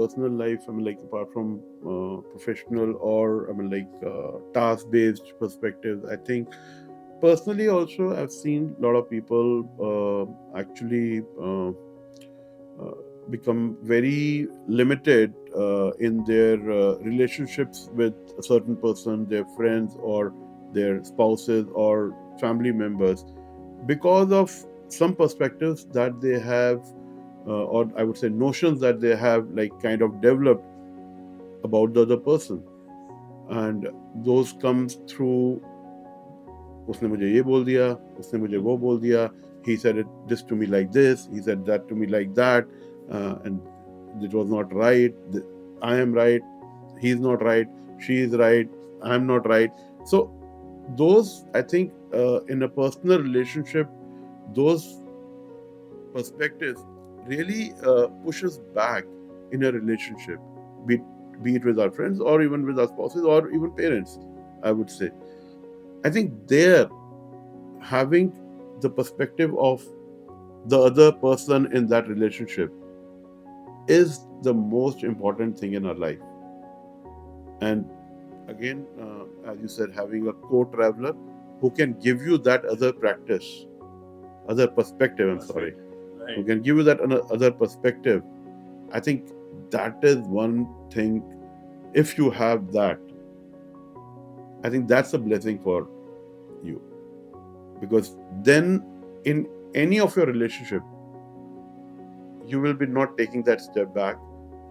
personal life, apart from professional or task-based perspectives, I think personally also I've seen a lot of people actually uh, become very limited in their relationships with a certain person, their friends or their spouses or family members, because of some perspectives that they have, or I would say notions that they have, like kind of developed about the other person, and those comes through उसने मुझे ये बोल दिया, उसने मुझे वो बोल दिया, he said this to me like this, he said that to me like that, and it was not right, I am right, he's not right, she is right, I am not right. So those, I think, in a personal relationship, those perspectives really push us back in a relationship, be, be it with our friends or even with our spouses or even parents, I would say. I think there, having the perspective of the other person in that relationship is the most important thing in our life. And again, as you said, having a co-traveler who can give you that other practice, other perspective, who can give you that other perspective. I think that is one thing. If you have that, I think that's a blessing for you, because then in any of your relationship, you will be not taking that step back.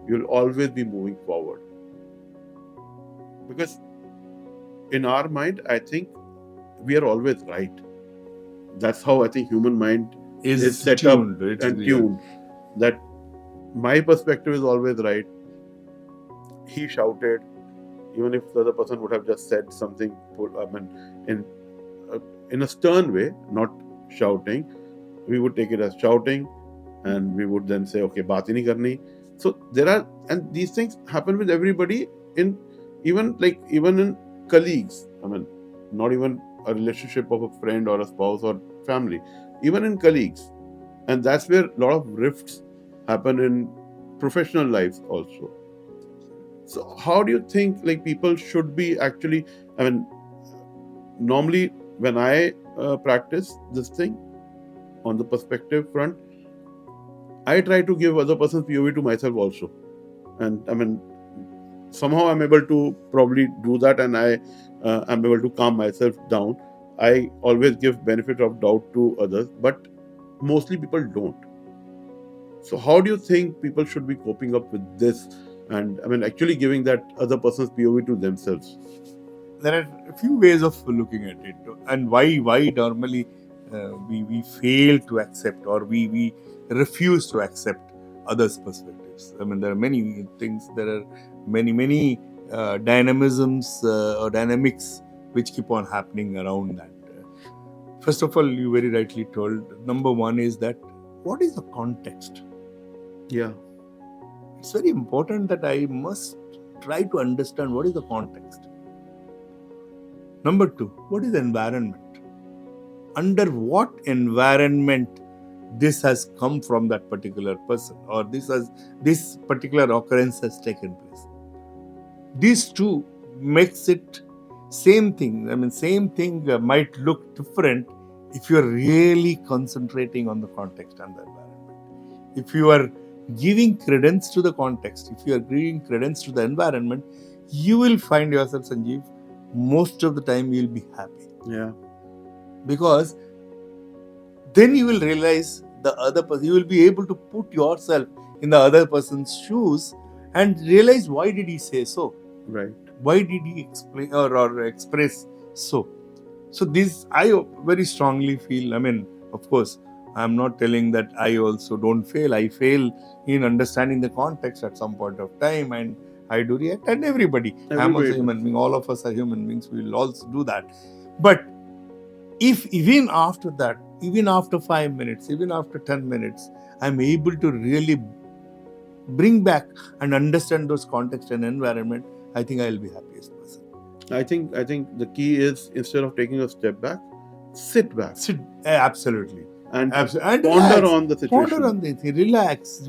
You'll always be moving forward, because in our mind, I think we are always right. That's how I think human mind is set tuned, up and tuned, that my perspective is always right. He shouted, even if the other person would have just said something, in a stern way, not shouting, we would take it as shouting, and we would then say, okay, baat hi nahi karni. So there are, and these things happen with everybody, in even in colleagues. Not even a relationship of a friend or a spouse or family, even in colleagues. And that's where a lot of rifts happen in professional lives also. So how do you think people should be actually, normally when I practice this thing on the perspective front, I try to give other person's POV to myself also. And somehow I'm able to probably do that, and I'm able to calm myself down. I always give benefit of doubt to others, but mostly people don't. So how do you think people should be coping up with this, and actually giving that other person's POV to themselves? There are a few ways of looking at it, and why normally we fail to accept, or we refuse to accept others' perspectives. There are many things. There are many dynamisms or dynamics which keep on happening around that. First of all, you very rightly told, number one is that what is the context? Yeah. It's very important that I must try to understand what is the context. Number two, what is the environment? Under what environment this has come from that particular person, or this particular occurrence has taken place? These two makes it same thing. Same thing might look different if you are really concentrating on the context and the environment. If you are giving credence to the context, if you are giving credence to the environment, you will find yourself, Sanjeev, most of the time you will be happy. Yeah. Because then you will realize the other person, you will be able to put yourself in the other person's shoes and realize, why did he say so? Right. Why did he explain or express so? So this, I very strongly feel, of course, I'm not telling that I also don't fail. I fail in understanding the context at some point of time, and I do react, and everybody. I'm also a human being. All of us are human beings. We will also do that. But if even after that, even after 5 minutes, even after 10 minutes, I'm able to really bring back and understand those context and environment, I think I'll be happiest person. I think the key is, instead of taking a step back, sit back. Absolutely. And Absolutely. And ponder relax. on the situation. Ponder on the thing. Relax.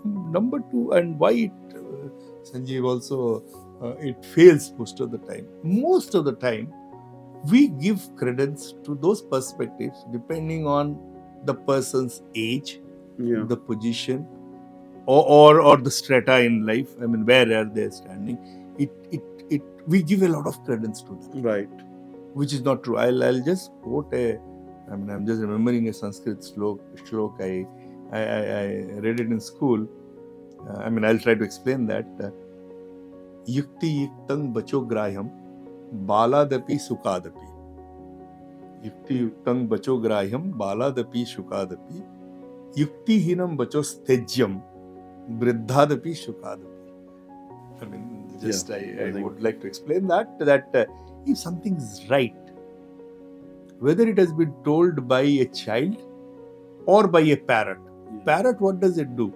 Number two, and why it, Sanjeev, also it fails most of the time. Most of the time, we give credence to those perspectives depending on the person's age, Yeah. the position, or the strata in life. I mean, where are they standing? It we give a lot of credence to them, Right. which is not true. I'll just quote a. I mean, I'm just remembering a Sanskrit shloka. I read it in school. I mean, I'll try to explain that. Yukti yuktang bacho grahyam baladapi sukadapi. Yukti yuktang bacho grahyam baladapi sukadapi. Yukti hinam bacho stejyam vriddhadapi sukadapi. I mean, just Yeah, I I think. would like to explain that if something is right, whether it has been told by a child or by a parrot. Parrot, what does it do?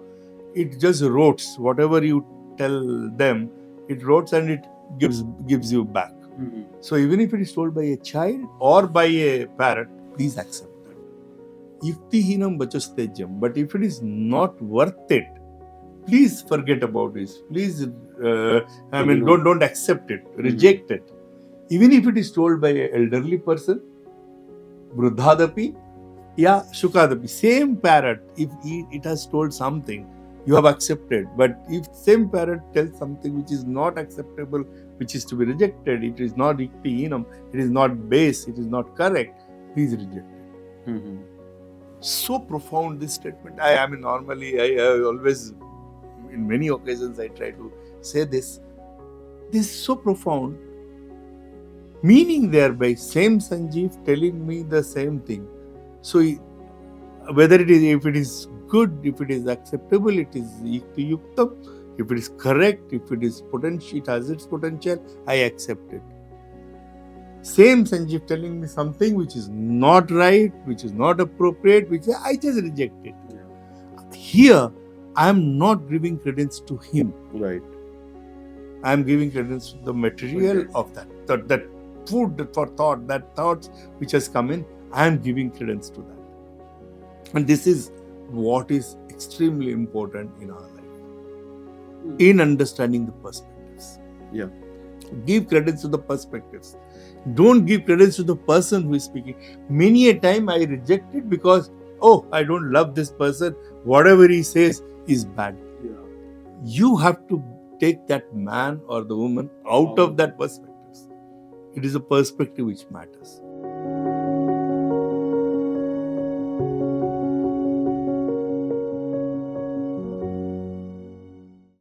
It just rotes whatever you tell them. It rotes and it gives you back. Mhm. So even if it is told by a child or by a parrot, please accept that. Yuktihinam bachastejam. But if it is not worth it, please forget about it. Please, I mean, don't accept it. Reject it. Even if it is told by an elderly person, Vruddhadapi, yeah, Shukadapi, same parrot, if it has told something, you have accepted. But if same parrot tells something which is not acceptable, which is to be rejected, it is not iktihinam, it is not base, it is not correct, please reject it. Mhm. So profound this statement. I mean, normally I always, in many occasions, I try to say this. This is so profound. Meaning thereby, same Sanjeev telling me the same thing. So whether if it is good, if it is acceptable, it is yuktam, if it is correct, if it is potential, it has its potential, I accept it. Same Sanjeev telling me something which is not right, which is not appropriate, which I just reject it. Yeah. Here, I am not giving credence to him. Right. I am giving credence to the material of that food for thought, that thoughts which has come in, I am giving credence to that. And this is what is extremely important in our life, in understanding the perspectives. Yeah. Give credence to the perspectives. Don't give credence to the person who is speaking. Many a time I reject it because, I don't love this person. Whatever he says is bad. Yeah. You have to take that man or the woman out of that perspective. It is a perspective which matters.